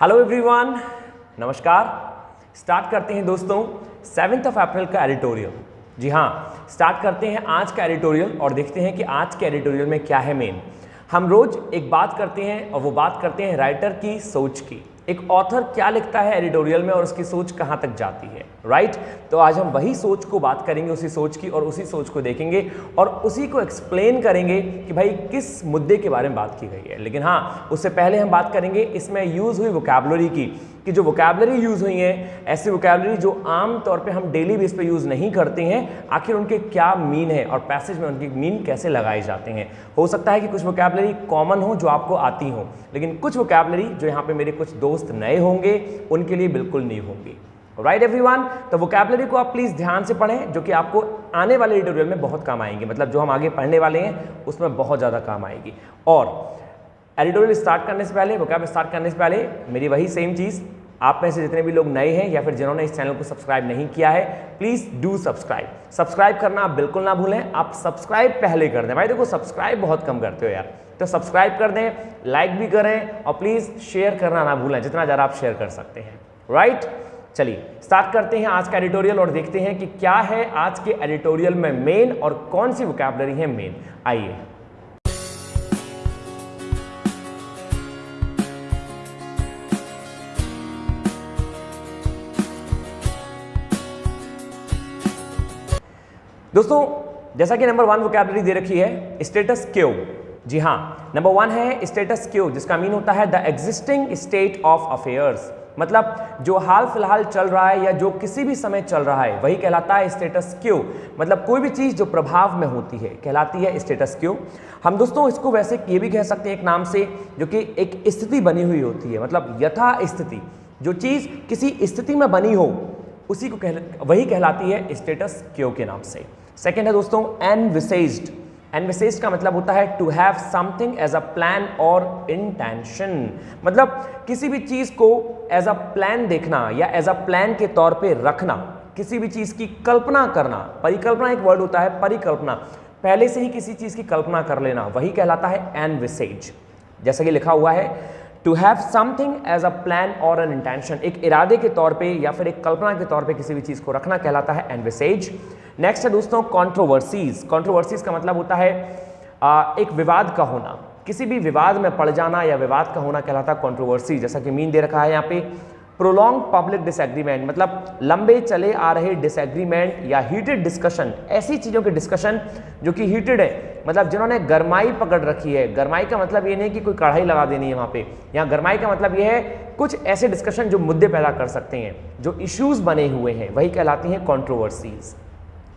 Hello everyone, नमस्कार। Start करते हैं दोस्तों 7 अप्रैल का एडिटोरियल। जी हाँ, स्टार्ट करते हैं आज का एडिटोरियल और देखते हैं कि आज के एडिटोरियल में क्या है मेन। हम रोज एक बात करते हैं और वो बात करते हैं राइटर की सोच की। एक ऑथर क्या लिखता है एडिटोरियल में और उसकी सोच कहाँ तक जाती है, राइट। तो आज हम वही सोच को बात करेंगे, उसी सोच की, और उसी सोच को देखेंगे और उसी को एक्सप्लेन करेंगे कि भाई किस मुद्दे के बारे में बात की गई है। लेकिन हाँ, उससे पहले हम बात करेंगे इसमें यूज़ हुई वोकैबुलरी की, कि जो वोकैबुलरी यूज़ हुई है, ऐसी वोकैबुलरी जो आम तौर पे हम डेली बेस पे यूज़ नहीं करते हैं, आखिर उनके क्या मीन है और पैसेज में उनके मीन कैसे लगाए जाते हैं। हो सकता है कि कुछ वोकैबुलरी कॉमन हो जो आपको आती हो, लेकिन कुछ वोकैबुलरी जो यहाँ पे मेरे कुछ दोस्त नए होंगे उनके लिए बिल्कुल नहीं होंगी। राइट एवरीवन, तो वोकैबुलरी को आप प्लीज़ ध्यान से पढ़ें, जो कि आपको आने वाले एडिटोरियल में बहुत काम आएंगे। मतलब जो हम आगे पढ़ने वाले हैं उसमें बहुत ज़्यादा काम आएगी। और एडिटोरियल स्टार्ट करने से पहले, वोकैब स्टार्ट करने से पहले मेरी वही सेम चीज़, आप में से जितने भी लोग नए हैं या फिर जिन्होंने इस चैनल को सब्सक्राइब नहीं किया है, प्लीज़ डू सब्सक्राइब। सब्सक्राइब करना आप बिल्कुल ना भूलें। आप सब्सक्राइब पहले कर दें। भाई देखो, सब्सक्राइब बहुत कम करते हो यार, तो सब्सक्राइब कर दें, लाइक भी करें और प्लीज़ शेयर करना ना भूलें, जितना ज़्यादा आप शेयर कर सकते हैं। राइट, चलिए स्टार्ट करते हैं आज का एडिटोरियल और देखते हैं कि क्या है आज के एडिटोरियल में मेन और कौन सी वोकैबुलरी है मेन। आइए। दोस्तों, जैसा कि नंबर 1 वोकैबुलरी दे रखी है, स्टेटस क्यो। जी हाँ, नंबर 1 है स्टेटस क्यो, जिसका मीन होता है the existing state of affairs. मतलब जो हाल फिलहाल चल रहा है या जो किसी भी समय चल रहा है वही कहलाता है स्टेटस क्यो। मतलब कोई भी चीज़ जो प्रभाव में होती है कहलाती है स्टेटस क्यो। हम दोस्तों इसको वैसे ये भी कह सकते हैं एक नाम से, जो कि एक स्थिति बनी हुई होती है। मतलब यथा स्थिति, जो चीज़ किसी स्थिति में बनी हो उसी को वही कहलाती है स्टेटस क्यो के नाम से। सेकेंड है दोस्तों एनविसेज्ड। एनविसेज्ड का मतलब होता है to have something as a plan और इंटेंशन। मतलब किसी भी चीज़ को एज अ प्लान देखना या एज अ प्लान के तौर पे रखना, किसी भी चीज़ की कल्पना करना। परिकल्पना एक वर्ड होता है, परिकल्पना, पहले से ही किसी चीज़ की कल्पना कर लेना, वही कहलाता है एनविसेज। जैसा कि लिखा हुआ है, to have something as a plan और एन इंटेंशन, एक इरादे के तौर पे या फिर एक कल्पना के तौर पे किसी भी चीज़ को रखना कहलाता है एनविसेज। नेक्स्ट है दोस्तों कंट्रोवर्सीज। कंट्रोवर्सीज का मतलब होता है एक विवाद का होना, किसी भी विवाद में पड़ जाना या विवाद का होना कहलाता है कंट्रोवर्सी। जैसा कि मीन दे रखा है यहाँ पे, प्रोलॉन्ग पब्लिक डिसएग्रीमेंट, मतलब लंबे चले आ रहे डिसएग्रीमेंट या हीटेड डिस्कशन, ऐसी चीज़ों के डिस्कशन जो कि हीटेड है, मतलब जिन्होंने गरमाई पकड़ रखी है। गरमाई का मतलब ये नहीं कि कोई कढ़ाई लगा देनी है वहाँ पे, यहाँ गरमाई का मतलब ये है कुछ ऐसे डिस्कशन जो मुद्दे पैदा कर सकते हैं, जो इश्यूज बने हुए हैं, वही कहलाती हैं कंट्रोवर्सीज।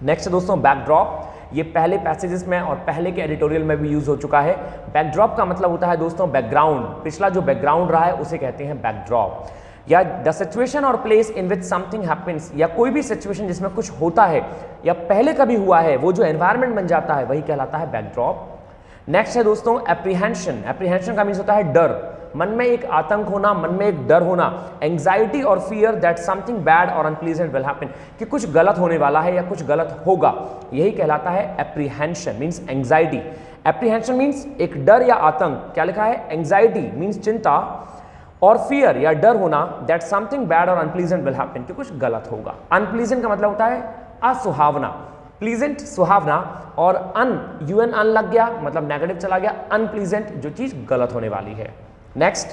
नेक्स्ट दोस्तों बैकड्रॉप। ये पहले पैसेजेस में और पहले के एडिटोरियल में भी यूज हो चुका है। बैकड्रॉप का मतलब होता है दोस्तों बैकग्राउंड, पिछला जो बैकग्राउंड रहा है उसे कहते हैं बैकड्रॉप। या द सिचुएशन और place in which something happens, या कोई भी सिचुएशन जिसमें कुछ होता है या पहले कभी हुआ है, वो जो एनवायरनमेंट बन जाता है वही कहलाता है बैकड्रॉप। नेक्स्ट है दोस्तों एप्रीहेंशन। एप्रीहेंशन का मीन्स होता है डर, मन में एक आतंक होना, मन में एक डर होना। एंग्जाइटी और फियर दैट समथिंग बैड और अनप्लीजेंट विल हैपन, कि कुछ गलत होने वाला है या कुछ गलत होगा, यही कहलाता है apprehension, means anxiety. Apprehension means एक डर या आतंक। क्या लिखा है? एंग्जाइटी मीन्स चिंता, और फियर या डर होना दैट समथिंग बैड और अनप्लीजेंट विल हैपन, कि कुछ गलत होगा। अनप्लीजेंट का मतलब होता है असुहावना, प्लीजेंट सुहावना, और यूएन अन लग गया मतलब नेगेटिव चला गया, अनप्लीजेंट जो चीज गलत होने वाली है। नेक्स्ट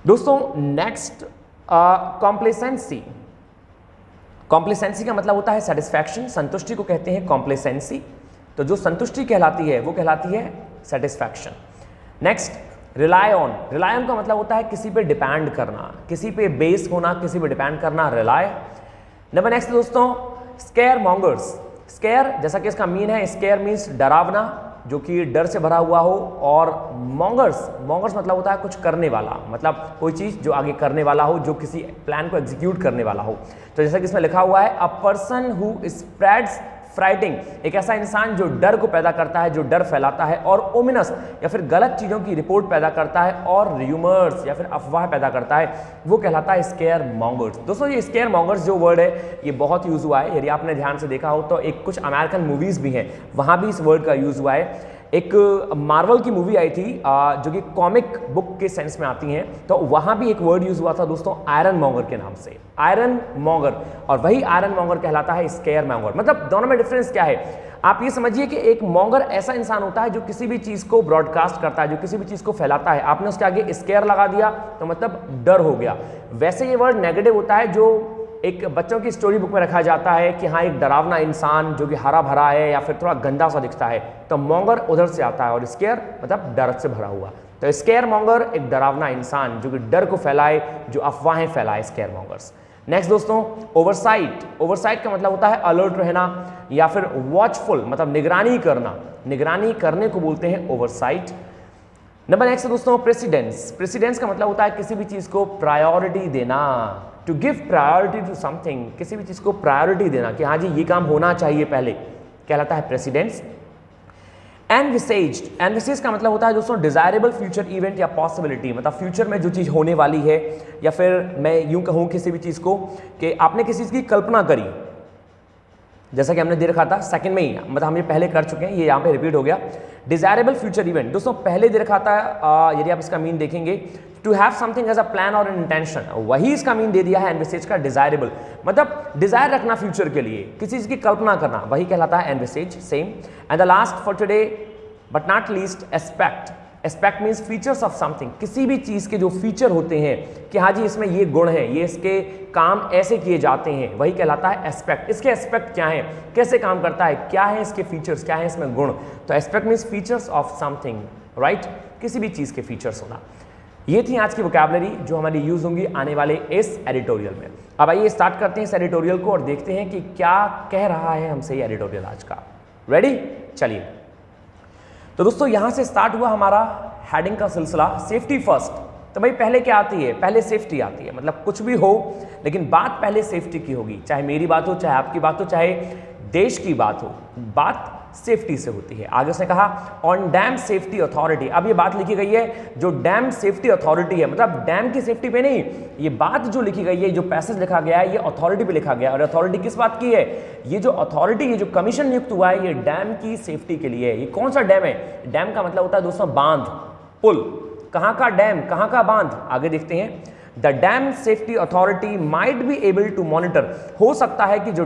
दोस्तों, नेक्स्ट कॉम्प्लेसेंसी। कॉम्प्लेसेंसी का मतलब होता है सेटिस्फैक्शन, संतुष्टि को कहते हैं कॉम्प्लेसेंसी। तो जो संतुष्टि कहलाती है वो कहलाती है satisfaction. Next rely on. Rely on का मतलब होता है किसी पे डिपेंड करना, किसी पे बेस होना, किसी पे डिपेंड करना, रिलाय। नंबर नेक्स्ट दोस्तों स्केयर मॉन्गर्स। स्केयर जैसा कि इसका मीन है, स्केयर मीन्स डरावना, जो कि डर से भरा हुआ हो, और मॉन्गर्स, मॉन्गर्स मतलब होता है कुछ करने वाला, मतलब कोई चीज़ जो आगे करने वाला हो, जो किसी प्लान को एग्जीक्यूट करने वाला हो। तो जैसा कि इसमें लिखा हुआ है, अ पर्सन हु स्प्रेड्स फ्राइटिंग, एक ऐसा इंसान जो डर को पैदा करता है, जो डर फैलाता है, और ओमिनस या फिर गलत चीज़ों की रिपोर्ट पैदा करता है, और र्यूमर्स या फिर अफवाह पैदा करता है, वो कहलाता है स्केयर मॉन्गर्स। दोस्तों ये स्केयर मॉन्गर्स जो वर्ड है ये बहुत यूज़ हुआ है, यदि आपने ध्यान से देखा हो तो एक कुछ अमेरिकन मूवीज़ भी हैं वहाँ भी इस वर्ड का यूज़ हुआ है। एक मार्वल की मूवी आई थी जो कि कॉमिक बुक के सेंस में आती हैं, तो वहां भी एक वर्ड यूज हुआ था दोस्तों आयरन मॉन्गर के नाम से, आयरन मॉन्गर, और वही आयरन मॉन्गर कहलाता है स्केयर मॉन्गर। मतलब दोनों में डिफरेंस क्या है, आप ये समझिए कि एक मॉन्गर ऐसा इंसान होता है जो किसी भी चीज को ब्रॉडकास्ट करता है, जो किसी भी चीज को फैलाता है। आपने उसके आगे स्केयर लगा दिया तो मतलब डर हो गया। वैसे ये वर्ड नेगेटिव होता है जो एक बच्चों की स्टोरी बुक में रखा जाता है कि हाँ एक डरावना इंसान जो कि हरा भरा है या फिर थोड़ा गंदा सा दिखता है, तो मॉन्गर उधर से आता है, और स्केयर मतलब डर से भरा हुआ। तो स्केयर मॉन्गर एक डरावना इंसान जो कि डर को फैलाए, जो अफवाहें फैलाए, स्केयर मॉन्गर्स। नेक्स्ट दोस्तों ओवरसाइट। ओवरसाइट का मतलब होता है अलर्ट रहना या फिर वॉचफुल, मतलब निगरानी करना, निगरानी करने को बोलते हैं ओवरसाइट। नंबर नेक्स्ट दोस्तों प्रेसिडेंस। प्रेसिडेंस का मतलब होता है किसी भी चीज को प्रायोरिटी देना, to give priority to something, किसी भी चीज को प्रायोरिटी देना कि हाँ जी ये काम होना चाहिए पहले, कहलाता है प्रेसिडेंस। एनविसेज्ड। एनविसेज का मतलब होता है दोस्तों डिजायरेबल फ्यूचर इवेंट या पॉसिबिलिटी, मतलब फ्यूचर में जो चीज होने वाली है, या फिर मैं यूं कहूं किसी भी चीज को कि आपने किसी चीज की कल्पना करी, जैसा कि हमने दे रखा था सेकंड में ही, मतलब हम ये पहले कर चुके हैं, ये यहाँ पे रिपीट हो गया। डिजायरेबल फ्यूचर इवेंट दोस्तों पहले दे रखा था, यदि आप इसका मीन देखेंगे to have something as a plan और इंटेंशन, वही इसका मीन दे दिया है एनविसेज का डिजायरेबल, मतलब डिजायर रखना फ्यूचर के लिए, किसी चीज की कल्पना करना, वही कहलाता है envisages. Same. And the last for today but not least aspect. Aspect means features of something, किसी भी चीज के जो फीचर होते हैं कि हाँ जी इसमें ये गुण है, ये इसके काम ऐसे किए जाते हैं, वही कहलाता है एस्पेक्ट। इसके एस्पेक्ट क्या है, कैसे काम करता है, क्या है इसके फीचर्स, क्या है इसमें गुण। तो aspect means features of something, right, किसी भी चीज के फीचर्स होना। ये थी आज की वोकैबुलरी जो हमारी यूज होंगी आने वाले इस एडिटोरियल में। अब आइए स्टार्ट करते हैं इस एडिटोरियल को और देखते हैं कि क्या कह रहा है हमसे ये एडिटोरियल आज का। रेडी, चलिए। तो दोस्तों यहां से स्टार्ट हुआ हमारा हेडिंग का सिलसिला, सेफ्टी फर्स्ट। तो भाई पहले क्या आती है, पहले सेफ्टी आती है, मतलब कुछ भी हो लेकिन बात पहले सेफ्टी की होगी, चाहे मेरी बात हो, चाहे आपकी बात हो, चाहे देश की बात हो, बात सेफ्टी से होती है। आगे उसने कहा ऑन डैम सेफ्टी अथॉरिटी। अब ये बात लिखी गई है जो डैम सेफ्टी अथॉरिटी है, मतलब डैम की सेफ्टी पे नहीं, ये बात जो लिखी गई है, जो पैसेज लिखा गया है, ये अथॉरिटी पे लिखा गया है। और अथॉरिटी किस बात की है, ये जो अथॉरिटी, ये जो कमीशन नियुक्त हुआ है, ये डैम की सेफ्टी के लिए है। ये कौन सा डैम है, डैम का मतलब होता है दोस्तों बांध, पुल। कहां का डैम, कहां का बांध, आगे देखते हैं। The dam safety authority might be able to monitor, हो सकता है कि जो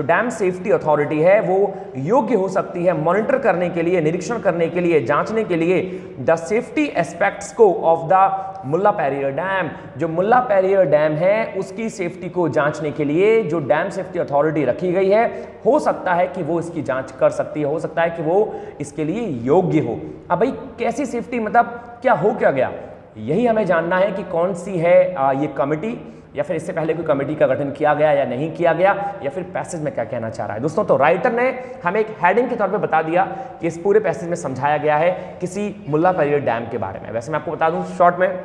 डैम सेफ्टी अथॉरिटी है वो योग्य हो सकती है मॉनिटर करने के लिए, निरीक्षण करने के लिए, जांचने के लिए द सेफ्टी एस्पेक्ट्स को of the Mulla Periyar dam, जो मुल्ला पेरियर डैम है उसकी सेफ्टी को जांचने के लिए जो डैम सेफ्टी अथॉरिटी रखी गई है, हो सकता है कि वो इसकी जांच कर सकती है, हो सकता है कि वो इसके लिए योग्य हो। अब भाई कैसी सेफ्टी, मतलब क्या हो क्या गया, यही हमें जानना है कि कौन सी है ये कमेटी, या फिर इससे पहले कोई कमेटी का गठन किया गया या नहीं किया गया, या फिर पैसेज में क्या कहना चाह रहा है दोस्तों। तो राइटर ने हमें एक हेडिंग के तौर पे बता दिया कि इस पूरे पैसेज में समझाया गया है किसी मुल्ला पेरियर डैम के बारे में। वैसे मैं आपको बता दूं शॉर्ट में,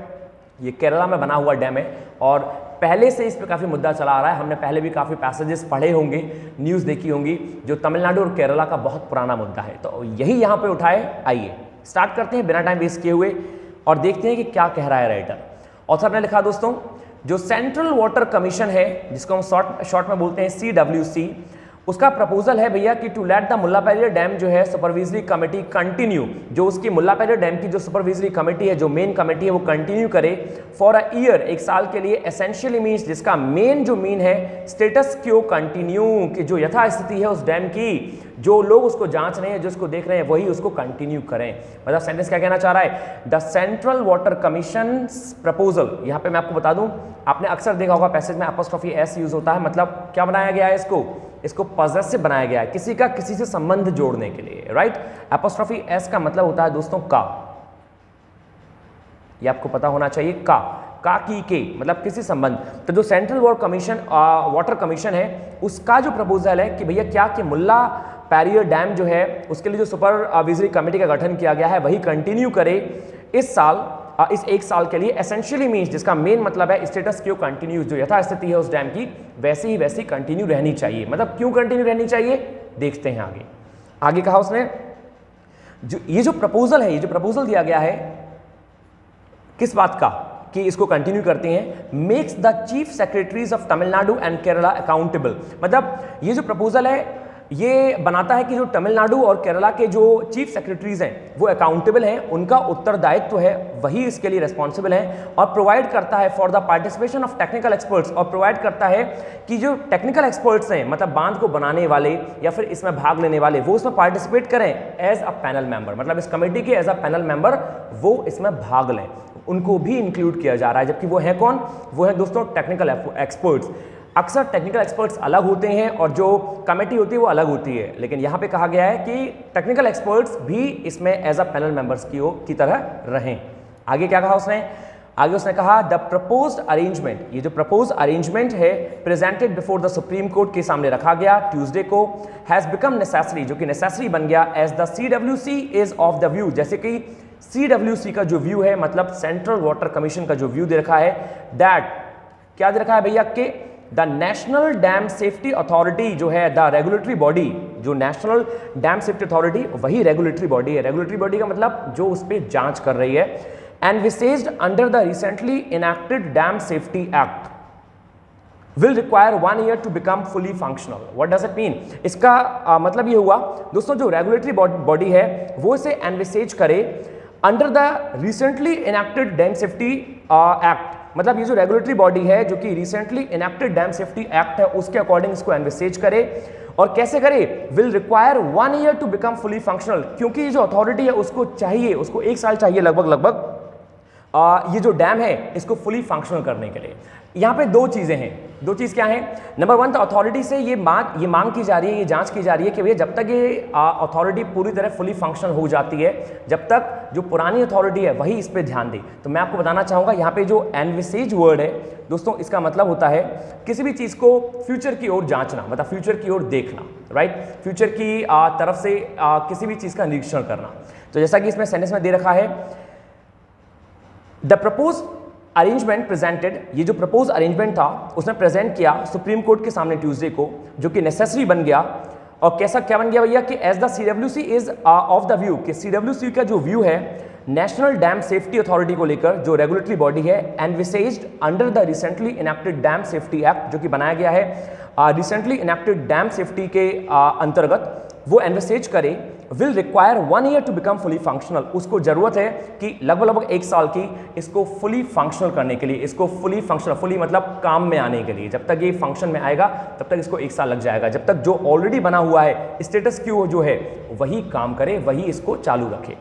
ये केरला में बना हुआ डैम है और पहले से इस पर काफ़ी मुद्दा चला आ रहा है। हमने पहले भी काफ़ी पैसेजेस पढ़े होंगे, न्यूज़ देखी होंगी, जो तमिलनाडु और केरला का बहुत पुराना मुद्दा है। तो यही यहाँ पे उठाए, आइए स्टार्ट करते हैं बिना टाइम वेस्ट किए हुए और देखते हैं कि क्या कह रहा है राइटर। ऑथर ने लिखा दोस्तों, जो सेंट्रल वाटर कमीशन है, जिसको हम शॉर्ट में बोलते हैं CWC, उसका प्रपोजल है भैया कि to let the Mulla Periyar dam जो है सुपरविजरी कमेटी कंटिन्यू, जो उसकी मुल्ला पेरियर डैम की जो सुपरविजरी कमेटी है, जो मेन कमेटी है, वो कंटिन्यू करे फॉर अ ईयर, एक साल के लिए। एसेंशियली मीन्स, जिसका मेन जो मीन है स्टेटस क्यो कंटिन्यू, कि जो यथास्थिति है उस डैम की, जो लोग उसको जांच रहे हैं, जो उसको देख रहे हैं, वही उसको कंटिन्यू करें। मतलब सेंटेंस क्या कहना चाह रहा है, the central water commission proposal. यहाँ पे मैं आपको बता दूं, आपने अक्सर देखा होगा पैसेज में अपॉस्ट्रोफी एस यूज होता है, मतलब क्या बनाया गया है, इसको पॉजेसिव बनाया गया है, किसी का किसी से संबंध जोड़ने के लिए, राइट। अपॉस्ट्रोफी एस का मतलब होता है दोस्तों का, ये आपको पता होना चाहिए, का की के मतलब किसी संबंध। तो जो सेंट्रल वाटर कमीशन है उसका जो प्रपोजल है कि भैया क्या कि मुल्ला पेरियर डैम जो है उसके लिए जो सुपरविजरी कमेटी का गठन किया गया है वही कंटिन्यू करे इस साल, इस एक साल के लिए। एसेंशियली मीन्स, जिसका मेन मतलब है स्टेटस क्यों कंटिन्यू, जो यथास्थिति है उस डैम की वैसी ही वैसी कंटिन्यू रहनी चाहिए। मतलब क्यों कंटिन्यू रहनी चाहिए, देखते हैं आगे कहा उसने, ये जो प्रपोजल है, ये जो प्रपोजल दिया गया है किस बात का, कि इसको कंटिन्यू करते हैं, makes the chief secretaries of Tamil Nadu and Kerala accountable. मतलब ये जो प्रपोजल है ये बनाता है कि जो तमिलनाडु और केरला के जो चीफ सेक्रेटरीज हैं वो अकाउंटेबल हैं, उनका उत्तरदायित्व है, वही इसके लिए रिस्पॉन्सिबल हैं, और प्रोवाइड करता है for the participation of technical experts, और प्रोवाइड करता है कि जो टेक्निकल एक्सपर्ट्स हैं मतलब बांध को बनाने वाले या फिर इसमें भाग लेने वाले वो इसमें पार्टिसिपेट करें एज अ पैनल मेंबर, मतलब इस कमेटी के एज अ पैनल मेंबर वो इसमें भाग लें, उनको भी इंक्लूड किया जा रहा है। जबकि वो है कौन? वो है दोस्तों टेक्निकल एक्सपर्ट्स। अक्सर टेक्निकल एक्सपर्ट्स अलग होते हैं और जो कमेटी होती है वो अलग होती है, लेकिन यहाँ पे कहा गया है कि टेक्निकल एक्सपर्ट्स भी इसमें एज अ पैनल मेंबर्स की तरह रहें। आगे क्या कहा उसने? आगे उसने कहा द प्रपोज्ड अरेंजमेंट, ये जो प्रपोज अरेंजमेंट है presented before the supreme court के सामने रखा गया ट्यूसडे को, हैज बिकम नेसेसरी, जो कि नेसेसरी बन गया as the CWC is of the view, जैसे कि CWC का जो व्यू है मतलब सेंट्रल वाटर कमीशन का जो व्यू दे रखा है, दैट क्या दे रखा है भैया कि the national dam safety authority जो है द रेगुलेटरी बॉडी, जो नेशनल डैम सेफ्टी अथॉरिटी वही रेगुलेटरी बॉडी है। रेगुलेटरी बॉडी का मतलब जो उस पर जांच कर रही है। And envisaged under the recently enacted dam safety act will require 1 year to become fully functional. What does it mean? इसका मतलब ये हुआ दोस्तों, जो रेगुलेटरी बॉडी है वो इसे एनविसेज करे under the recently enacted dam safety act, मतलब ये जो रेगुलेटरी बॉडी है जो कि recently enacted dam safety act है उसके अकॉर्डिंग इसको एनविसेज करे। और कैसे करे? Will require 1 year to become fully functional, क्योंकि ये जो अथॉरिटी है उसको चाहिए, उसको 1 साल चाहिए लगभग ये जो डैम है इसको फुली फंक्शनल करने के लिए। यहाँ पे दो चीजें हैं। दो चीज क्या है? नंबर 1 तो अथॉरिटी से ये मांग की जा रही है, ये जांच की जा रही है कि भैया जब तक ये अथॉरिटी पूरी तरह फुली फंक्शनल हो जाती है, जब तक जो पुरानी अथॉरिटी है वही इस पे ध्यान दे। तो मैं आपको बताना चाहूंगा यहाँ पे जो एनविसेज वर्ड है दोस्तों, इसका मतलब होता है किसी भी चीज को फ्यूचर की ओर जांचना, मतलब फ्यूचर की ओर देखना, राइट? फ्यूचर की तरफ से किसी भी चीज का निरीक्षण करना। तो जैसा कि इसमें सेंटेंस में दे रखा है द प्रपोज अरेंजमेंट प्रेजेंटेड, ये जो प्रपोज अरेंजमेंट था उसने प्रेजेंट किया सुप्रीम कोर्ट के सामने ट्यूसडे को, जो कि नेसेसरी बन गया। और कैसा क्या बन गया भैया कि as the CWC is of the view, कि CWC का जो व्यू है नेशनल डैम सेफ्टी अथॉरिटी को लेकर, जो रेगुलेटरी बॉडी है, envisaged under the recently enacted dam safety act, जो कि बनाया गया है रिसेंटली इनैक्टेड डैम सेफ्टी के अंतर्गत, वो एनविसेज करे will require 1 year to become fully functional. उसको जरूरत है कि लगभग 1 साल की इसको फुली फंक्शनल करने के लिए, इसको फुली फंक्शनल, फुली मतलब काम में आने के लिए। जब तक ये फंक्शन में आएगा तब तक इसको 1 साल लग जाएगा, जब तक जो ऑलरेडी बना हुआ है स्टेटस क्यू जो है वही काम करे, वही इसको चालू रखे।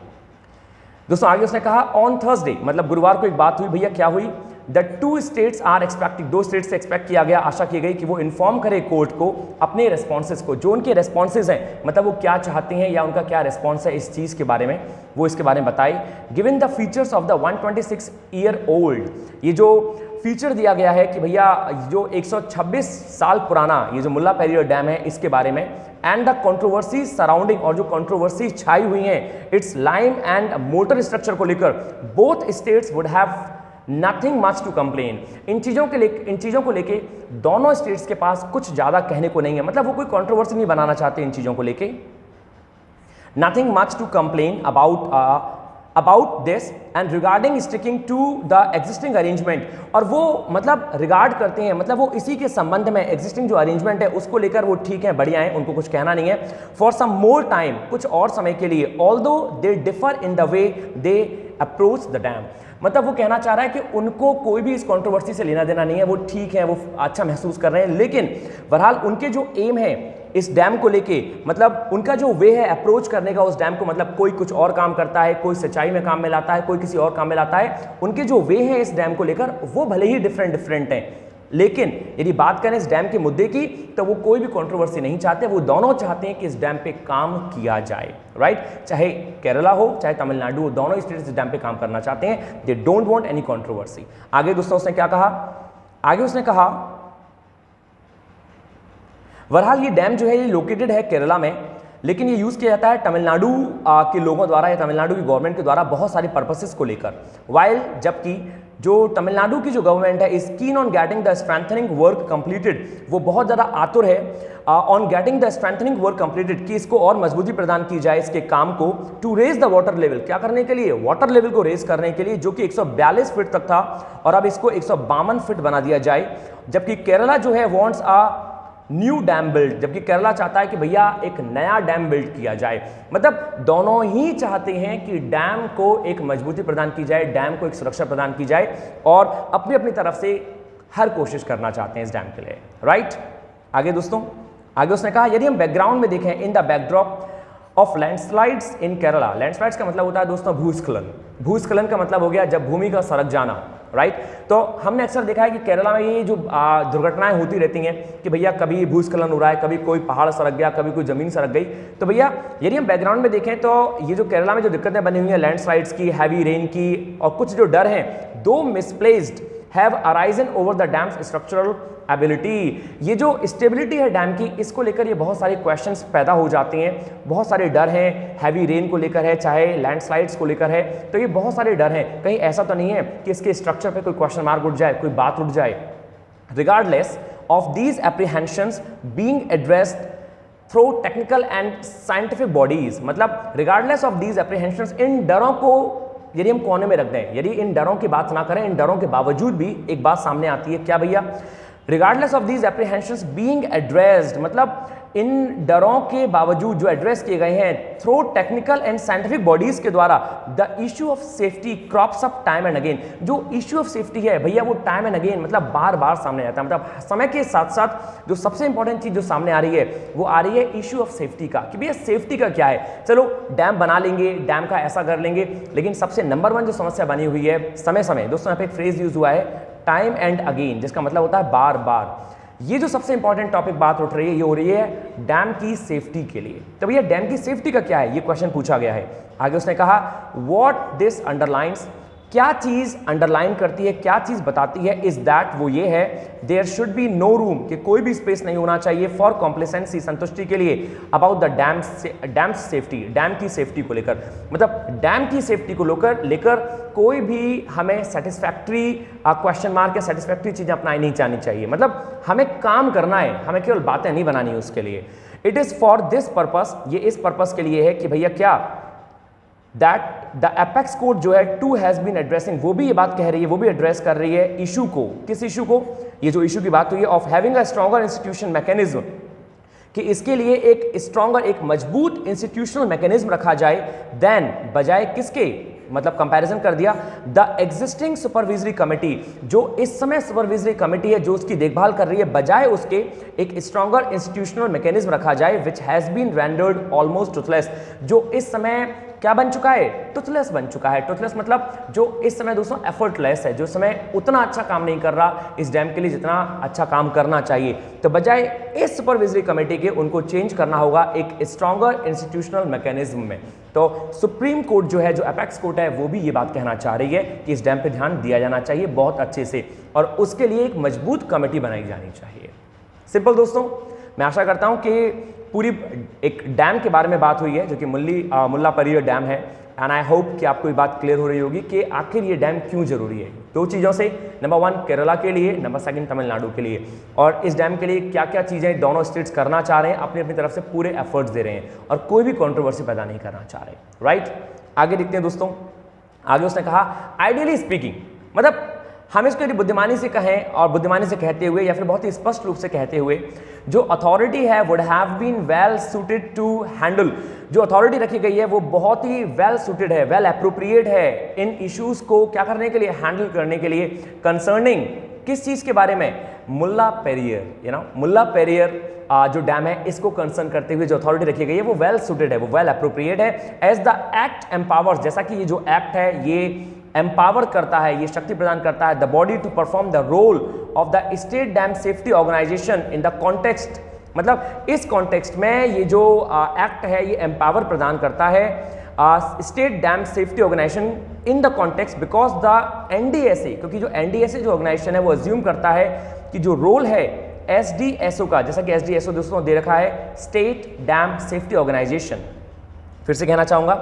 दोस्तों आगे उसने कहा ऑन थर्सडे, मतलब गुरुवार को एक बात हुई भैया, क्या हुई? The 2 states are expecting, 2 state से एक्सपेक्ट किया गया, आशा की गई कि वो इन्फॉर्म करे कोर्ट को अपने रेस्पॉन्सेज को, जो उनके रेस्पॉन्सेज हैं, मतलब वो क्या चाहते हैं या उनका क्या रेस्पॉन्स है इस चीज़ के बारे में, वो इसके बारे में बताए। Given the features of the 126 year old, ये जो फीचर दिया गया है कि भैया जो 126 साल पुराना ये जो मुल्ला पेरियार डैम है इसके बारे में, एंड द कंट्रोवर्सी सराउंडिंग, और जो कंट्रोवर्सी छाई हुई हैं it's lime and mortar structure को लेकर, both states would have nothing much to complain. इन चीज़ों को लेके दोनों स्टेट्स के पास कुछ ज़्यादा कहने को नहीं है, मतलब वो कोई कंट्रोवर्सी नहीं बनाना चाहते इन चीज़ों को लेके। Nothing much to complain about this and regarding sticking to the existing arrangement, और वो मतलब रिगार्ड करते हैं, मतलब वो इसी के संबंध में एग्जिस्टिंग जो अरेंजमेंट है उसको लेकर वो ठीक है, बढ़िया है, उनको कुछ कहना नहीं है। फॉर सम मोर टाइम, कुछ और समय के लिए, although they differ in the way they approach the dam, मतलब वो कहना चाह रहा है कि उनको कोई भी इस कंट्रोवर्सी से लेना देना नहीं है, वो ठीक है, वो अच्छा महसूस कर रहे हैं, लेकिन बहरहाल उनके जो एम है इस डैम को लेके, मतलब उनका जो वे है अप्रोच करने का उस डैम को, मतलब कोई कुछ और काम करता है, कोई सिंचाई में काम में लाता है, कोई किसी और काम में लाता है, उनके जो वे है इस डैम को लेकर वो भले ही डिफरेंट हैं, लेकिन यदि बात करें इस डैम के मुद्दे की तो वो कोई भी कंट्रोवर्सी नहीं चाहते, वो दोनों चाहते हैं कि इस डैम पे काम किया जाए, राइट? चाहे केरला हो चाहे तमिलनाडु हो, दोनों स्टेट इस डैम पे काम करना चाहते हैं। They don't want any controversy. आगे दोस्तों उसने क्या कहा? आगे उसने कहा बहरहाल ये डैम जो है ये लोकेटेड है केरला में, लेकिन ये यूज़ किया जाता है तमिलनाडु के लोगों द्वारा या तमिलनाडु की गवर्नमेंट के द्वारा बहुत सारे पर्पसेस को लेकर, वाइल जबकि जो तमिलनाडु की जो गवर्नमेंट है is keen on getting the strengthening work completed, वो बहुत ज़्यादा आतुर है on getting the strengthening work completed, कि इसको और मजबूती प्रदान की जाए इसके काम को, to raise the water level, क्या करने के लिए? वाटर लेवल को रेज करने के लिए, जो कि 142 फीट तक था और अब इसको 152 फीट बना दिया जाए। जबकि केरला जो है वांट्स न्यू डैम बिल्ड, जबकि केरला चाहता है कि भैया एक नया डैम बिल्ड किया जाए। मतलब दोनों ही चाहते हैं कि डैम को एक मजबूती प्रदान की जाए, डैम को एक सुरक्षा प्रदान की जाए, और अपनी अपनी तरफ से हर कोशिश करना चाहते हैं इस डैम के लिए, राइट। आगे दोस्तों, आगे उसने कहा यदि हम बैकग्राउंड में देखें, in the backdrop of landslides in Kerala. Landslides का मतलब होता है दोस्तों भूस्खलन। भूस्खलन का मतलब हो गया जब भूमि का सरक जाना, राइट। तो हमने अक्सर देखा है कि केरला में ये जो दुर्घटनाएं होती रहती हैं कि भैया कभी भूस्खलन हो रहा है, कभी कोई पहाड़ सरक गया, कभी कोई जमीन सरक गई। तो भैया यदि हम बैकग्राउंड में देखें तो ये जो केरला में जो दिक्कतें बनी हुई हैं लैंडस्लाइड्स की, हैवी रेन की, और कुछ जो डर हैं, दो misplaced have arisen over the dams structural ability. ये जो स्टेबिलिटी है डैम की, इसको लेकर ये बहुत सारे क्वेश्चंस पैदा हो जाते हैं, बहुत सारे डर हैं, हैवी रेन को लेकर है, चाहे लैंडस्लाइड्स को लेकर है, तो ये बहुत सारे डर हैं। कहीं ऐसा तो नहीं है कि इसके स्ट्रक्चर पे कोई क्वेश्चन मार्क उठ जाए, कोई बात उठ जाए। Regardless of these apprehensions being addressed through technical and scientific bodies, मतलब रिगार्डलेस ऑफ दीज एप्रीहेंशंस, इन डरों को यदि हम कोने में रख दें, यदि इन डरों की बात ना करें, इन डरों के बावजूद भी एक बात सामने आती है, क्या भैया, regardless of these apprehensions being addressed, मतलब इन डरों के बावजूद जो एड्रेस किए गए हैं through technical and scientific bodies के द्वारा, the issue of safety crops up time and again. जो इश्यू ऑफ सेफ्टी है भैया वो टाइम एंड अगेन, मतलब बार बार सामने आता है। मतलब समय के साथ साथ जो सबसे इंपॉर्टेंट चीज जो सामने आ रही है वो आ रही है इश्यू ऑफ सेफ्टी का, कि भैया सेफ्टी का क्या है। चलो डैम बना लेंगे, डैम का ऐसा कर लेंगे, लेकिन सबसे नंबर 1 जो समस्या बनी हुई है समय समय, दोस्तों यहाँ पे एक फ्रेज यूज हुआ है टाइम एंड अगेन, जिसका मतलब होता है बार बार। ये जो सबसे इंपॉर्टेंट टॉपिक बात उठ रही है ये हो रही है डैम की सेफ्टी के लिए। तो भैया डैम की सेफ्टी का क्या है, ये क्वेश्चन पूछा गया है। आगे उसने कहा व्हाट दिस अंडरलाइंस, क्या चीज अंडरलाइन करती है, क्या चीज बताती है, इज दैट, वो ये है, there should be no room, कि कोई भी स्पेस नहीं होना चाहिए फॉर कॉम्प्लेसेंसी, संतुष्टि के लिए, about the dam safety, dam की सेफ्टी को लेकर। मतलब डैम की सेफ्टी को लेकर कोई भी हमें सेटिस्फैक्ट्री क्वेश्चन मार्क या सेटिस्फैक्ट्री चीजें अपनाई नहीं जानी चाहिए। मतलब हमें काम करना है, हमें केवल बातें नहीं बनानी है उसके लिए। It is for this purpose, ये इस पर्पस के लिए है कि भैया क्या, दैट द एपेक्स कोड जो है 2 हैज बीन एड्रेसिंग, वो भी ये बात कह रही है, वो भी एड्रेस कर रही है इशू को। किस इशू को, ये जो इशू की बात हुई है of having a stronger institution mechanism, कि इसके लिए एक स्ट्रॉन्गर, एक मजबूत इंस्टीट्यूशनल मैकेनिज्म रखा जाए, देन बजाय किसके, मतलब कंपैरिजन कर दिया द एग्जिस्टिंग सुपरविजरी कमेटी, जो इस समय सुपरविजरी कमेटी है जो उसकी देखभाल कर रही है, बजाय उसके एक स्ट्रॉन्गर इंस्टीट्यूशनल मैकेनिज्म रखा जाए which has been rendered almost toothless, जो इस समय क्या बन चुका है, टूथलेस बन चुका है। टूथलेस मतलब जो इस समय दोस्तों एफर्टलेस है, जो समय उतना अच्छा काम नहीं कर रहा इस डैम के लिए जितना अच्छा काम करना चाहिए। तो बजाय इस सुपरविजरी कमेटी के उनको चेंज करना होगा एक स्ट्रॉन्गर इंस्टीट्यूशनल मैकेनिज्म में। तो सुप्रीम कोर्ट जो है, जो एपेक्स कोर्ट है, वो भी ये बात कहना चाह रही है कि इस डैम पे ध्यान दिया जाना चाहिए बहुत अच्छे से, और उसके लिए एक मजबूत कमेटी बनाई जानी चाहिए। सिंपल दोस्तों, मैं आशा करता हूं कि पूरी एक डैम के बारे में बात हुई है जो कि मुल्ला पेरियार डैम है, एंड आई होप कि आपको ये बात क्लियर हो रही होगी कि आखिर ये डैम क्यों जरूरी है। 2 चीज़ों से, नंबर 1 केरला के लिए, नंबर 2 तमिलनाडु के लिए, और इस डैम के लिए क्या क्या चीज़ें दोनों स्टेट्स करना चाह रहे हैं, अपनी अपनी तरफ से पूरे एफर्ट्स दे रहे हैं और कोई भी कंट्रोवर्सी पैदा नहीं करना चाह रहे, राइट। आगे देखते हैं दोस्तों, आगे उसने कहा आइडियली स्पीकिंग, मतलब हम इसको यदि बुद्धिमानी से कहें और बुद्धिमानी से कहते हुए या फिर बहुत ही स्पष्ट रूप से कहते हुए, जो अथॉरिटी है would have been well suited to handle, जो अथॉरिटी रखी गई है वो बहुत ही वेल सूटेड है, वेल एप्रोप्रिएट है इन इश्यूज को क्या करने के लिए, हैंडल करने के लिए, कंसर्निंग किस चीज के बारे में, मुल्ला पेरियार, मुल्ला पेरियार जो डैम है इसको कंसर्न करते हुए जो अथॉरिटी रखी गई है वो वेल सूटेड है, वो वेल एप्रोप्रिएट है, एज द एक्ट एम्पावर्स, जैसा कि ये जो एक्ट है ये एम्पावर करता है, ये शक्ति प्रदान करता है the body to perform the role of the state dam safety organisation in the context, मतलब इस कॉन्टेक्स्ट में ये जो एक्ट है ये एम्पावर प्रदान करता है state dam safety organisation in the context because the NDSA, क्योंकि जो एनडीएसए जो ऑर्गेनाइजेशन है वो अज्यूम करता है कि जो रोल है एसडीएसओ का, जैसा कि एसडीएसओ दोस्तों दे रखा है स्टेट डैम सेफ्टी ऑर्गेनाइजेशन, फिर से कहना चाहूंगा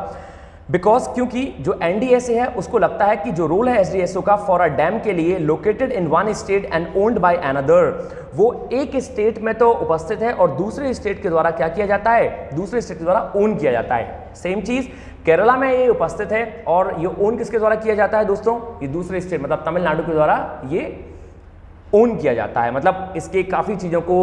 बिकॉज क्योंकि जो एनडीएसए है उसको लगता है कि जो रोल है एसडीएसओ का फॉर अ डैम के लिए located in one state and owned by another, वो एक स्टेट में तो उपस्थित है और दूसरे स्टेट के द्वारा क्या किया जाता है, दूसरे स्टेट के द्वारा ओन किया जाता है। सेम चीज केरला में ये उपस्थित है और ये ओन किसके द्वारा किया जाता है दोस्तों, ये दूसरे स्टेट मतलब तमिलनाडु के द्वारा ये ओन किया जाता है, मतलब इसके काफ़ी चीज़ों को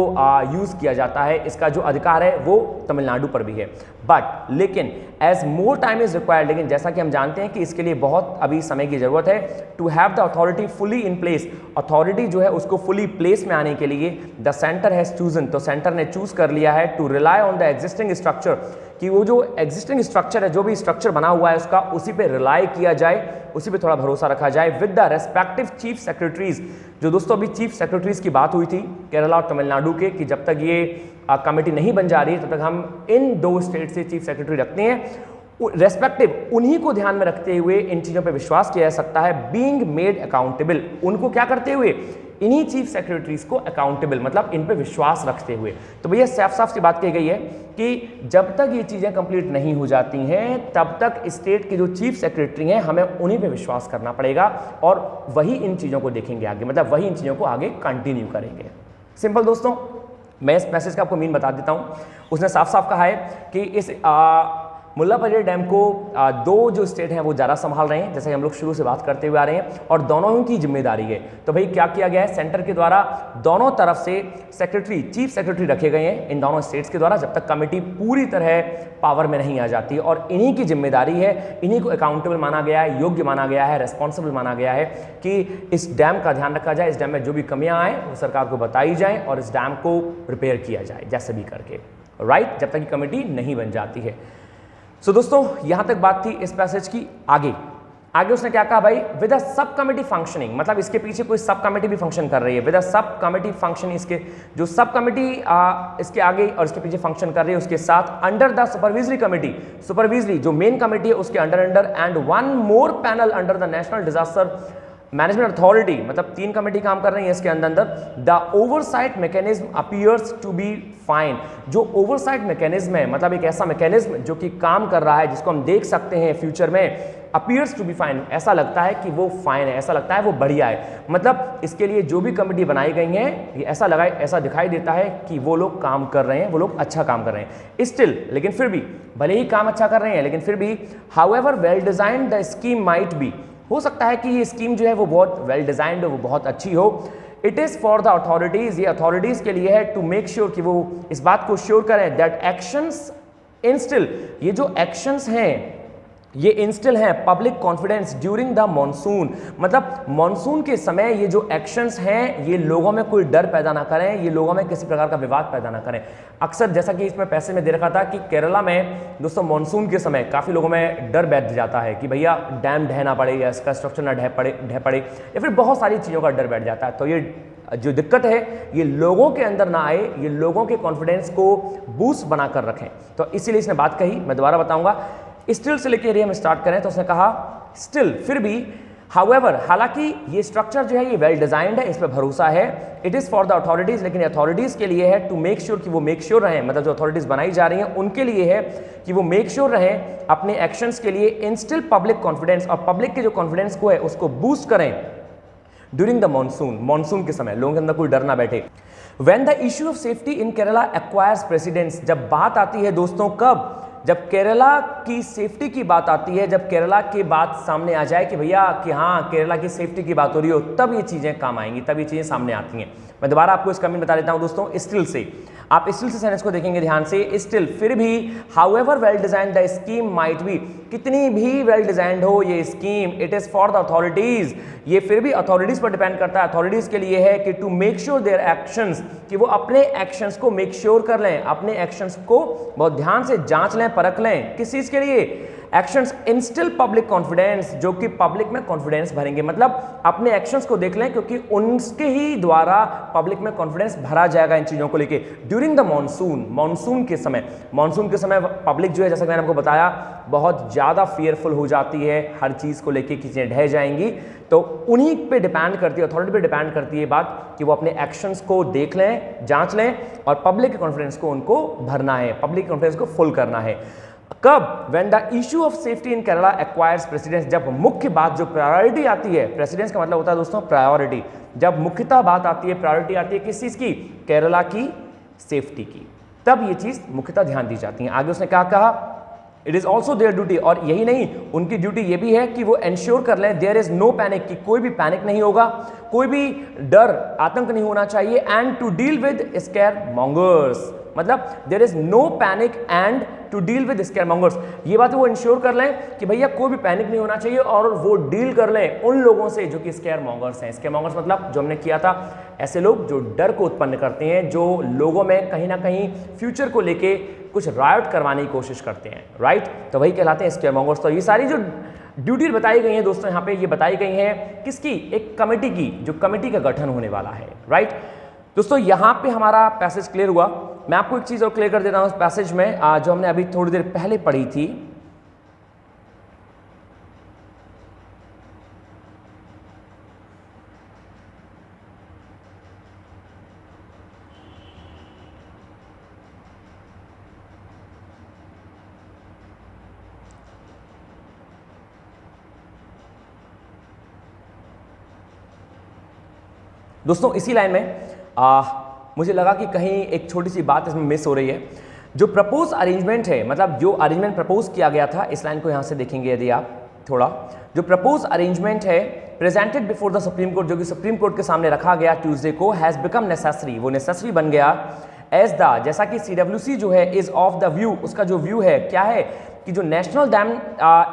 यूज़ किया जाता है, इसका जो अधिकार है वो तमिलनाडु पर भी है। बट लेकिन as more time is required, लेकिन जैसा कि हम जानते हैं कि इसके लिए बहुत अभी समय की ज़रूरत है, to have the authority fully in place, authority जो है उसको फुली प्लेस में आने के लिए द सेंटर हैज़ चूजन, तो सेंटर ने चूज कर लिया है to rely on the existing structure, कि वो जो एग्जिस्टिंग स्ट्रक्चर है, जो भी स्ट्रक्चर बना हुआ है उसका, उसी पे रिलाई किया जाए, उसी पे थोड़ा भरोसा रखा जाए, with the respective chief secretaries. जो दोस्तों अभी चीफ सेक्रेटरीज की बात हुई थी केरला और तमिलनाडु के, कि जब तक ये कमेटी नहीं बन जा रही तब तक हम इन दो स्टेट से चीफ सेक्रेटरी रखते हैं, रेस्पेक्टिव उन्हीं को ध्यान में रखते हुए इन चीज़ों पे विश्वास किया जा सकता है, बीइंग मेड अकाउंटेबल, उनको क्या करते हुए, इन्हीं चीफ सेक्रेटरीज को अकाउंटेबल, मतलब इन पे विश्वास रखते हुए। तो भैया साफ साफ सी बात कही गई है कि जब तक ये चीज़ें कंप्लीट नहीं हो जाती हैं तब तक स्टेट के जो चीफ सेक्रेटरी हैं हमें उन्हीं पे विश्वास करना पड़ेगा और वही इन चीज़ों को देखेंगे आगे, मतलब वही इन चीज़ों को आगे कंटिन्यू करेंगे। सिंपल दोस्तों, मैं इस मैसेज का आपको मीन बता देता हूँ। उसने साफ साफ कहा है कि इस मुल्लापेरियार डैम को दो जो स्टेट हैं वो ज़्यादा संभाल रहे हैं, जैसे हम लोग शुरू से बात करते हुए आ रहे हैं, और दोनों की जिम्मेदारी है। तो भाई क्या किया गया है, सेंटर के द्वारा दोनों तरफ से सेक्रेटरी, चीफ सेक्रेटरी रखे गए हैं इन दोनों स्टेट्स के द्वारा, जब तक कमेटी पूरी तरह पावर में नहीं आ जाती, और इन्हीं की जिम्मेदारी है, इन्हीं को अकाउंटेबल माना गया है, योग्य माना गया है, रेस्पॉन्सिबल माना गया है कि इस डैम का ध्यान रखा जाए, इस डैम में जो भी कमियां आए वो सरकार को बताई जाए और इस डैम को रिपेयर किया जाए जैसे भी करके, राइट, जब तक कि कमेटी नहीं बन जाती है। सो दोस्तों यहां तक बात थी इस पैसेज की। आगे उसने क्या कहा भाई, with a sub committee functioning, मतलब इसके पीछे कोई सब कमेटी भी फंक्शन कर रही है, with a sub committee functioning, इसके जो सब कमेटी इसके आगे और इसके पीछे फंक्शन कर रही है, उसके साथ under the supervisory committee, supervisory जो मेन कमेटी है उसके under and one more panel under the national disaster management authority, मतलब 3 कमेटी काम कर रही है इसके अंदर। The oversight mechanism appears to be fine, जो ओवरसाइट मैकेनिज्म है, मतलब एक ऐसा मैकेनिज्म जो कि काम कर रहा है, जिसको हम देख सकते हैं फ्यूचर में, अपीयर्स टू बी फाइन, ऐसा लगता है कि वो फाइन है, ऐसा लगता है वो बढ़िया है, मतलब इसके लिए जो भी कमेटी बनाई गई है ये ऐसा दिखाई देता है कि वो लोग काम कर रहे हैं, वो लोग अच्छा काम कर रहे हैं स्टिल, लेकिन फिर भी भले ही काम अच्छा कर रहे हैं, लेकिन फिर भी however well designed the scheme might be, हो सकता है कि ये स्कीम जो है वो बहुत वेल डिजाइंड हो, वो बहुत अच्छी हो, it is for the authorities, ये अथॉरिटीज के लिए है, टू मेक श्योर कि वो इस बात को श्योर करें दैट एक्शंस इंस्टिल, ये जो एक्शंस हैं ये इंस्टिल हैं public confidence during the monsoon, मतलब मॉनसून के समय ये जो एक्शंस हैं ये लोगों में कोई डर पैदा ना करें, ये लोगों में किसी प्रकार का विवाद पैदा ना करें। अक्सर जैसा कि इसमें पैसे में दे रखा था कि केरला में दोस्तों मॉनसून के समय काफ़ी लोगों में डर बैठ जाता है कि भैया डैम ढह ना पड़े या इसका स्ट्रक्चर ना ढह पड़े या फिर बहुत सारी चीज़ों का डर बैठ जाता है। तो ये जो दिक्कत है ये लोगों के अंदर ना आए, ये लोगों के कॉन्फिडेंस को बूस्ट बनाकर रखें। तो इसीलिए इसने बात कही, मैं दोबारा बताऊंगा, स्टिल से लेके हम स्टार्ट करें तो उसने कहा स्टिल, फिर भी, हाउएवर, हालांकि ये स्ट्रक्चर जो है ये वेल डिजाइंड है, इस पर भरोसा है, it is for the authorities, लेकिन अथॉरिटीज के लिए है टू मेक श्योर कि वो मेक श्योर रहें, मतलब जो अथॉरिटीज बनाई जा रही हैं उनके लिए है कि वो मेक श्योर रहें अपने एक्शंस के लिए, इंस्टिल पब्लिक कॉन्फिडेंस, और पब्लिक के जो कॉन्फिडेंस को है उसको बूस्ट करें ड्यूरिंग द मानसून के समय, लोगों के अंदर कोई डर ना बैठे। When the issue of safety in Kerala acquires precedence, जब बात आती है दोस्तों कब, जब केरला की सेफ्टी की बात आती है, जब केरला की बात सामने आ जाए कि भैया कि हाँ केरला की सेफ्टी की बात हो रही हो, तब ये चीज़ें काम आएंगी, तब ये चीज़ें सामने आती हैं। मैं दोबारा आपको इसका मीन बता देता हूँ दोस्तों, स्टिल से, आप स्टिल से सेंटेंस को देखेंगे ध्यान से, स्टिल, फिर भी, however well design the scheme might be, कितनी भी वेल डिजाइंड हो ये scheme, it is for the authorities, ये फिर भी अथॉरिटीज पर डिपेंड करता है, अथॉरिटीज के लिए है कि to make sure their actions, कि वो अपने एक्शंस को मेक श्योर कर लें, अपने एक्शंस को बहुत ध्यान से जांच लें, परख लें, किस चीज के लिए, एक्शंस इंस्टिल पब्लिक कॉन्फिडेंस, जो कि पब्लिक में कॉन्फिडेंस भरेंगे, मतलब अपने एक्शंस को देख लें क्योंकि उनके ही द्वारा पब्लिक में कॉन्फिडेंस भरा जाएगा इन चीजों को लेके। ड्यूरिंग द मानसून के समय पब्लिक जो है, जैसा कि मैंने आपको बताया, बहुत ज्यादा फियरफुल हो जाती है हर चीज को लेके, चीजें ढह जाएंगी, तो उन्हीं पे डिपेंड करती है, अथॉरिटी पे डिपेंड करती है बात कि वो अपने एक्शंस को देख लें, जांच लें और पब्लिक के कॉन्फिडेंस को उनको भरना है, पब्लिक कॉन्फिडेंस को फुल करना है। कब, when the issue of safety in Kerala acquires precedence, जब मुख्य बात जो प्रायोरिटी आती है, प्रेसिडेंस का मतलब होता है दोस्तों प्रायोरिटी, जब मुख्यतः बात आती है, प्रायोरिटी आती है किस चीज की, केरला की सेफ्टी की, तब ये चीज मुख्यतः ध्यान दी जाती है। आगे उसने क्या कहा, it is also there duty, और यही नहीं, उनकी ड्यूटी ये भी है कि वो एंश्योर कर लें देयर इज नो पैनिक, कि कोई भी पैनिक नहीं होगा, कोई भी डर आतंक नहीं होना चाहिए, and to deal with scaremongers, मतलब there is no panic and to deal with scaremongers, ये बात वो इंश्योर कर लें कि भैया कोई भी पैनिक नहीं होना चाहिए, और वो डील कर लें उन लोगों से जो कि स्केयर मॉन्गर्स हैं। स्केयर मॉन्गर्स मतलब जो हमने किया था, ऐसे लोग जो डर को उत्पन्न करते हैं, जो लोगों में कहीं ना कहीं फ्यूचर को लेके कुछ रायट करवाने की कोशिश करते हैं, राइट, तो वही कहलाते हैं स्केयर मॉन्गर्स। तो ये सारी जो ड्यूटी बताई गई है दोस्तों, यहाँ पे ये बताई गई है किसकी, एक कमेटी की, जो कमेटी का गठन होने वाला है, राइट। दोस्तों यहाँ पे हमारा पैसेज क्लियर हुआ। मैं आपको एक चीज और क्लियर कर देता हूं इस पैसेज में, जो हमने अभी थोड़ी देर पहले पढ़ी थी। दोस्तों इसी लाइन में मुझे लगा कि कहीं एक छोटी सी बात इसमें मिस हो रही है। जो प्रपोज अरेंजमेंट है, मतलब जो अरेंजमेंट प्रपोज किया गया था, इस लाइन को यहाँ से देखेंगे यदि आप थोड़ा, जो प्रपोज अरेंजमेंट है presented before the supreme court, जो कि सुप्रीम कोर्ट के सामने रखा गया ट्यूसडे को, हैज़ बिकम नेसेसरी, वो नेसेसरी बन गया, एज द, जैसा कि CWC जो है इज ऑफ द व्यू, उसका जो व्यू है क्या है कि जो नेशनल डैम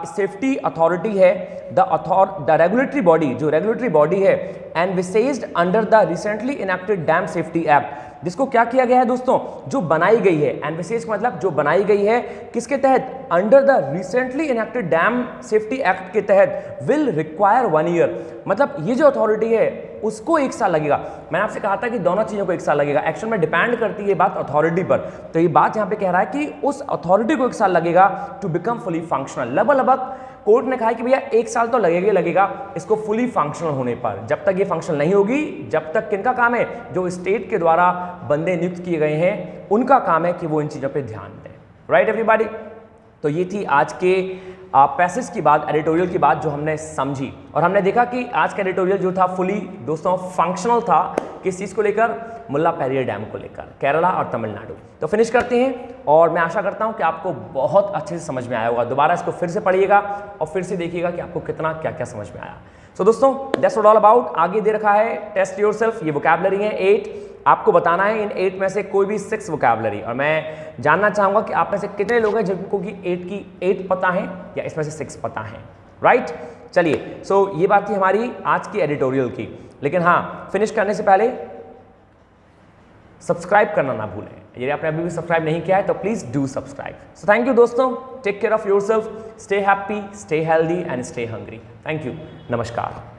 सेफ्टी अथॉरिटी है, द रेगुलेटरी बॉडी, जो रेगुलेटरी बॉडी है, envisaged under the recently enacted dam safety act, जिसको क्या किया गया है दोस्तों, जो बनाई गई है, एनविसेज मतलब जो बनाई गई है, किसके तहत, under the recently enacted dam safety act के तहत, विल रिक्वायर 1 ईयर, मतलब ये जो अथॉरिटी है उसको 1 साल लगेगा। मैंने आपसे कहा था कि दोनों चीजों को 1 साल लगेगा, एक्शन में डिपेंड करती है बात अथॉरिटी पर, तो ये बात यहाँ पे कह रहा है कि उस अथॉरिटी को 1 साल लगेगा टू बिकम फुली फंक्शनल। लगभग कोर्ट ने कहा है कि भैया 1 साल तो लगेगा इसको फुली फंक्शनल होने पर। जब तक ये फंक्शनल नहीं होगी, जब तक किनका काम है, जो स्टेट के द्वारा बंदे नियुक्त किए गए हैं उनका काम है कि वो इन चीजों पे ध्यान दें, राइट एवरीबॉडी। तो ये थी आज के पैसेज की बात, एडिटोरियल की बात जो हमने समझी, और हमने देखा कि आज का एडिटोरियल जो था फुली दोस्तों फंक्शनल था, किस चीज़ को लेकर, मुल्ला पेरियार डैम को लेकर, केरला और तमिलनाडु। तो फिनिश करते हैं, और मैं आशा करता हूं कि आपको बहुत अच्छे से समझ में आया होगा। दोबारा इसको फिर से पढ़िएगा और फिर से देखिएगा कि आपको कितना क्या क्या समझ में आया। सो दोस्तों दैट्स व्हाट ऑल अबाउट। आगे दे रखा है टेस्ट योरसेल्फ, ये वोकैबुलरी है 8, आपको बताना है इन 8 में से कोई भी 6 वोकैबुलरी, और मैं जानना चाहूंगा कि आप में से कितने लोग हैं जिनको कि 8 पता है या इसमें से 6 पता है, राइट। चलिए, सो ये बात थी हमारी आज की एडिटोरियल की, लेकिन हाँ फिनिश करने से पहले सब्सक्राइब करना ना भूलें। यदि आपने अभी भी सब्सक्राइब नहीं किया है तो please do subscribe. So thank you दोस्तों, take care of yourself, stay happy, stay healthy and stay hungry. Thank you, नमस्कार।